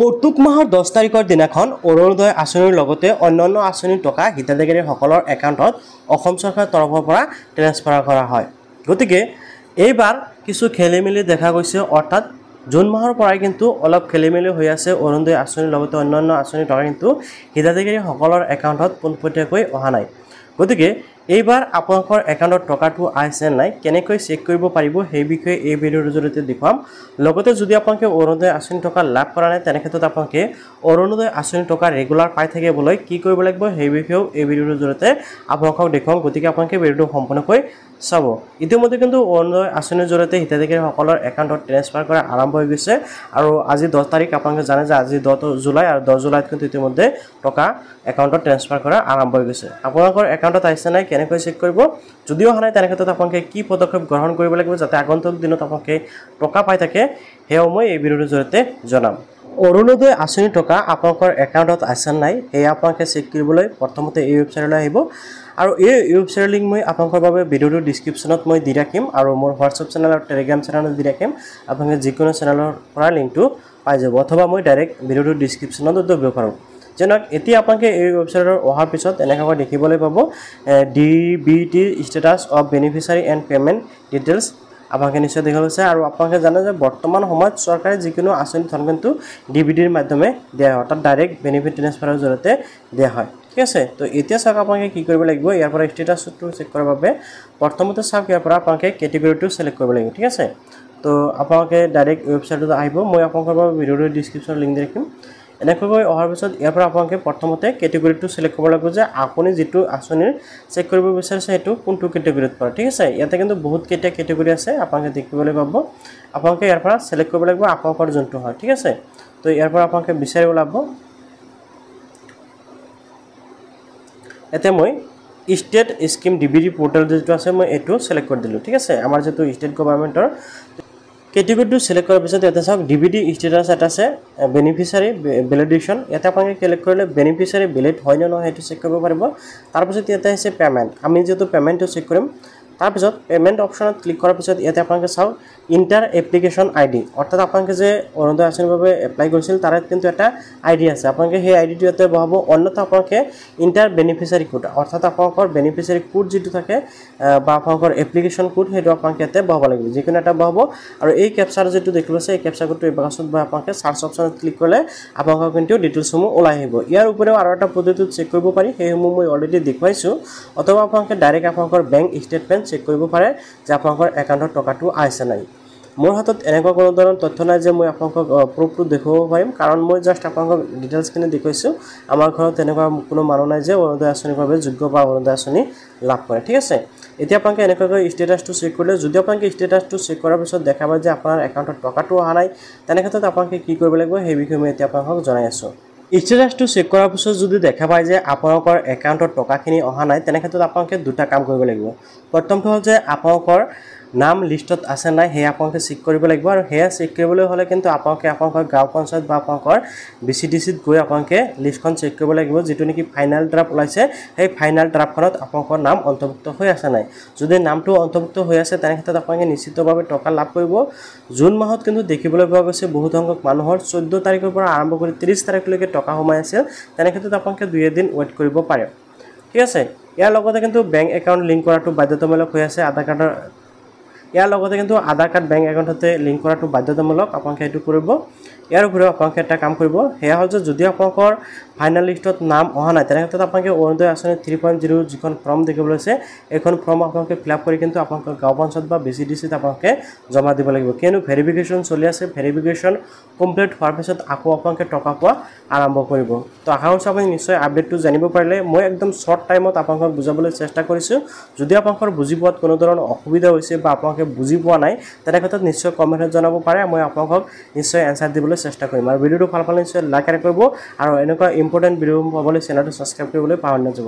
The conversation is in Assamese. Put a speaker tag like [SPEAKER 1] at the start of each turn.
[SPEAKER 1] প্ৰত্যেক মাহৰ 10 তাৰিখৰ দিনাখন অৰুণোদয় আঁচনিৰ লগতে অন্যান্য আঁচনিৰ টকা হিতাধিকাৰীসকলৰ একাউণ্টত অসম চৰকাৰৰ তৰফৰ পৰা ট্ৰেন্সফাৰ কৰা হয়। গতিকে এইবাৰ কিছু খেলিমেলি দেখা গৈছে, অৰ্থাৎ জুন মাহৰ পৰাই কিন্তু অলপ খেলিমেলি হৈ আছে। অৰুণোদয় আঁচনিৰ লগতে অন্যান্য আঁচনিৰ টকা কিন্তু হিতাধিকাৰীসকলৰ একাউণ্টত পোনপটীয়াকৈ অহা নাই। গতিকে এইবাৰ আপোনালোকৰ একাউণ্টত টকাটো আহিছে নাই, কেনেকৈ চেক কৰিব পাৰিব সেই বিষয়ে এই ভিডিঅ'ৰ জৰিয়তে দেখুৱাম। লগতে যদি আপোনালোকে অৰুণোদয় আঁচনিৰ টকা লাভ কৰা নাই, তেনে ক্ষেত্ৰত আপোনালোকে অৰুণোদয় আঁচনিৰ টকা ৰেগুলাৰ পাই থাকিবলৈ কি কৰিব লাগিব সেই বিষয়েও এই ভিডিঅ'ৰ জৰিয়তে আপোনালোকক দেখুৱাম। গতিকে আপোনালোকে ভিডিঅ'টো সম্পূৰ্ণকৈ চাব। ইতিমধ্যে কিন্তু অৰুণোদয় আঁচনিৰ জৰিয়তে হিতাধিকাৰীসকলৰ একাউণ্টত ট্ৰেন্সফাৰ কৰা আৰম্ভ হৈ গৈছে আৰু আজি 10 তাৰিখ। আপোনালোকে জানে যে আজি 10 জুলাই আৰু 10 জুলাইত কিন্তু ইতিমধ্যে টকা একাউণ্টত ট্ৰেন্সফাৰ কৰা আৰম্ভ হৈ গৈছে। আপোনালোকৰ একাউণ্টত আহিছে নাই, কেনেকৈ চেক কৰিব, যদিও অহা নাই তেনে ক্ষেত্ৰত আপোনালোকে কি পদক্ষেপ গ্ৰহণ কৰিব লাগিব যাতে আগন্তুক দিনত আপোনালোকে টকা পাই থাকে, সেয়াও মই এই ভিডিঅ'ৰ জৰিয়তে জনাম। অৰুণোদয় আঁচনিৰ টকা আপোনালোকৰ একাউণ্টত আছে নাই সেয়া আপোনালোকে চেক কৰিবলৈ প্ৰথমতে এই ৱেবছাইটলৈ আহিব আৰু এই ৱেবছাইটৰ লিংক মই আপোনালোকৰ বাবে ভিডিঅ'টোৰ ডিছক্ৰিপশ্যনত মই দি ৰাখিম আৰু মোৰ হোৱাটছএপ চেনেল আৰু টেলিগ্ৰাম চেনেলত দি ৰাখিম। আপোনালোকে যিকোনো চেনেলৰ পৰা লিংকটো পাই যাব, অথবা মই ডাইৰেক্ট ভিডিঅ'টোৰ ডিছক্ৰিপশ্যনত দিব পাৰোঁ। যেনক এতিয়া আপোনালোকে এই ৱেবছাইটৰ অহাৰ পিছত এনেকৈ দেখিবলৈ পাব DBT status of beneficiary and payment details আপোনালোকে নিশ্চয় দেখা গৈছে। আৰু আপোনালোকে জানে যে বৰ্তমান সময়ত চৰকাৰে যিকোনো আঁচনি ধন কিন্তু DBTৰ মাধ্যমে দিয়া হয়, অৰ্থাৎ ডাইৰেক্ট বেনিফিট ট্ৰেন্সফাৰৰ জৰিয়তে দিয়া হয়। ঠিক আছে, তো এতিয়া চাওক আপোনালোকে কি কৰিব লাগিব। ইয়াৰ পৰা ষ্টেটাছটো চেক কৰাৰ বাবে প্ৰথমতে চাওক ইয়াৰ পৰা আপোনালোকে কেটেগৰীটো চিলেক্ট কৰিব লাগিব। ঠিক আছে, তো আপোনালোকে ডাইৰেক্ট ৱেবছাইটত আহিব। মই আপোনালোকৰ বাবে ভিডিঅ'টোৰ ডিছক্ৰিপশ্যনত লিংক দি ৰাখিম। এনেকৈ অহাৰ পিছত ইয়াৰ পৰা আপোনালোকে প্ৰথমতে কেটেগৰীটো চিলেক্ট কৰিব লাগিব যে আপুনি যিটো আঁচনিৰ চেক কৰিব বিচাৰিছে সেইটো কোনটো কেটেগৰীত পৰে। ঠিক আছে, ইয়াতে কিন্তু বহুত কেইটা কেটেগৰী আছে আপোনালোকে দেখিবলৈ পাব। আপোনালোকে ইয়াৰ পৰা চিলেক্ট কৰিব লাগিব আপোনালোকৰ যোনটো হয়। ঠিক আছে, তো ইয়াৰ পৰা আপোনালোকে বিচাৰি ওলাব। ইয়াতে মই ষ্টেট স্কিম DBT পৰ্টেল যিটো আছে মই এইটো চিলেক্ট কৰি দিলোঁ। ঠিক আছে, আমাৰ যিটো ষ্টেট গভৰ্ণমেণ্টৰ কেটেগৰীটো চিলেক্ট কৰাৰ পিছত ইয়াতে চাওক DBT ষ্টেটাছ এটা আছে বেনিফিচিয়াৰী ভেলিডেশ্যন। ইয়াতে আপোনালোকে ক্লিক কৰিলে বেনিফিচিয়াৰী ভেলিড হয় নে নহয় সেইটো চেক কৰিব পাৰিব। তাৰপিছত ইয়াতে আছে পে'মেণ্ট, আমি যিহেতু পে'মেণ্টটো চেক কৰিম। তাৰপিছত পে'মেণ্ট অপশ্যনত ক্লিক কৰাৰ পিছত ইয়াতে আপোনালোকে চাওক ইণ্টাৰ এপ্লিকেশ্যন ID, অৰ্থাৎ আপোনালোকে যে অৰুণোদয় আঁচনিৰ বাবে এপ্লাই কৰিছিল তাৰে কিন্তু এটা ID আছে, আপোনালোকে সেই IDটো ইয়াতে বহাব। অন্যথা আপোনালোকে ইণ্টাৰ বেনিফিচিয়াৰী কোড, অৰ্থাৎ আপোনালোকৰ বেনিফিচিয়াৰী কোড যিটো থাকে বা আপোনালোকৰ এপ্লিকেশ্যন কোড সেইটো আপোনালোকে ইয়াতে বহাব লাগিব, যিকোনো এটা বহাব। আৰু এই কেপচাৰ যিটো দেখিব আছে এই কেপচাৰ কোডটো এই বাকচত বা আপোনালোকে চাৰ্চ অপশ্যনত ক্লিক কৰিলে আপোনালোকৰ কিন্তু ডিটেইলছসমূহ ওলাই আহিব। ইয়াৰ উপৰিও আৰু এটা পদ্ধতিত চেক কৰিব পাৰি, সেইসমূহ মই অলৰেডি দেখুৱাইছোঁ। অথবা আপোনালোকে ডাইৰেক্ট আপোনালোকৰ বেংক ষ্টেটমেণ্ট চেক কৰিব পাৰে যে আপোনালোকৰ একাউণ্টত টকাটো আহিছে নাই। মোৰ হাতত এনেকুৱা কোনো ধৰণৰ তথ্য নাই যে মই আপোনালোকক প্ৰুফটো দেখুৱাব পাৰিম, কাৰণ মই জাষ্ট আপোনালোকক ডিটেইলছখিনি দেখুৱাইছোঁ। আমাৰ ঘৰত তেনেকুৱা কোনো মানুহ নাই যে অৰুণোদয় আঁচনিৰ বাবে যোগ্য বা অৰুণোদয় আঁচনি লাভ কৰে। ঠিক আছে, এতিয়া আপোনালোকে এনেকুৱাকৈ ষ্টেটাছটো চেক কৰিলে, যদি আপোনালোকে ষ্টেটাছটো চেক কৰাৰ পিছত দেখা পায় যে আপোনাৰ একাউণ্টত টকাটো অহা নাই, তেনে ক্ষেত্ৰত আপোনালোকে কি কৰিব লাগিব সেই বিষয়ে মই এতিয়া আপোনালোকক জনাই আছোঁ। ষ্টেটাছটো চেক কৰাৰ পিছত যদি দেখা পায় যে আপোনালোকৰ একাউণ্টত টকাখিনি অহা নাই, তেনে ক্ষেত্ৰত আপোনালোকে দুটা কাম কৰিব লাগিব। প্ৰথমটো হ'ল যে আপোনালোকৰ নাম লিষ্টত আছে নাই সেয়া আপোনালোকে চেক কৰিব লাগিব। আৰু সেয়া চেক কৰিবলৈ হ'লে কিন্তু আপোনালোকে আপোনালোকৰ গাঁও পঞ্চায়ত বা আপোনালোকৰ BCDCত গৈ আপোনালোকে লিষ্টখন চেক কৰিব লাগিব, যিটো নেকি ফাইনেল ড্ৰাফ্ট ওলাইছে সেই ফাইনেল ড্ৰাফ্টখনত আপোনালোকৰ নাম অন্তৰ্ভুক্ত হৈ আছে নাই। যদি নামটো অন্তৰ্ভুক্ত হৈ আছে তেনে ক্ষেত্ৰত আপোনালোকে নিশ্চিতভাৱে টকা লাভ কৰিব। জুন মাহত কিন্তু দেখিবলৈ পোৱা গৈছে বহুত সংখ্যক মানুহৰ 14 তাৰিখৰ পৰা আৰম্ভ কৰি 30 তাৰিখলৈকে টকা সোমাই আছিল। তেনে ক্ষেত্ৰত আপোনালোকে 2 দিন ৱেইট কৰিব পাৰে। ঠিক আছে, ইয়াৰ লগতে কিন্তু বেংক একাউণ্ট লিংক কৰাটো বাধ্যতামূলক হৈ আছে। ইয়াৰ লগতে কিন্তু আধাৰ কাৰ্ড বেংক একাউণ্টতে লিংক কৰাটো বাধ্যতামূলক, আপোনালোকে সেইটো কৰিব। ইয়াৰ উপৰিও আপোনালোকে এটা কাম কৰিব, সেয়া হ'ল যে যদি আপোনালোকৰ ফাইনেল লিষ্টত নাম অহা নাই তেনে ক্ষেত্ৰত আপোনালোকে অৰুণোদয় আঁচনি 3.0 যিখন ফৰ্ম দেখিবলৈ আছে এইখন ফৰ্ম আপোনালোকে ফিল আপ কৰি কিন্তু আপোনালোকৰ গাঁও পঞ্চায়ত বা BCDCত আপোনালোকে জমা দিব লাগিব, কিয়নো ভেৰিফিকেশ্যন চলি আছে। ভেৰিফিকেশ্যন কমপ্লিট হোৱাৰ পিছত আকৌ আপোনালোকে টকা পোৱা আৰম্ভ কৰিব। তো আশা কৰিছোঁ আপুনি নিশ্চয় আপডেটটো জানিব পাৰিলে। মই একদম শ্বৰ্ট টাইমত আপোনালোকক বুজাবলৈ চেষ্টা কৰিছোঁ। যদি আপোনালোকৰ বুজি পোৱাত কোনো ধৰণৰ অসুবিধা হৈছে বা আপোনালোকে বুজি পোৱা নাই তেনে ক্ষেত্ৰত নিশ্চয় কমেণ্টত জনাব পাৰে, মই আপোনালোকক নিশ্চয় এনচাৰ দিবলৈ চেষ্টা কৰিম। আৰু ভিডিঅ'টো ভাল পালে নিশ্চয় লাইক কৰিব আৰু এনেকুৱা ইম্পৰ্টেণ্ট ভিডিঅ' পাবলৈ চেনেলটো ছাবস্ক্ৰাইব কৰিবলৈ পাহৰি নাযাব।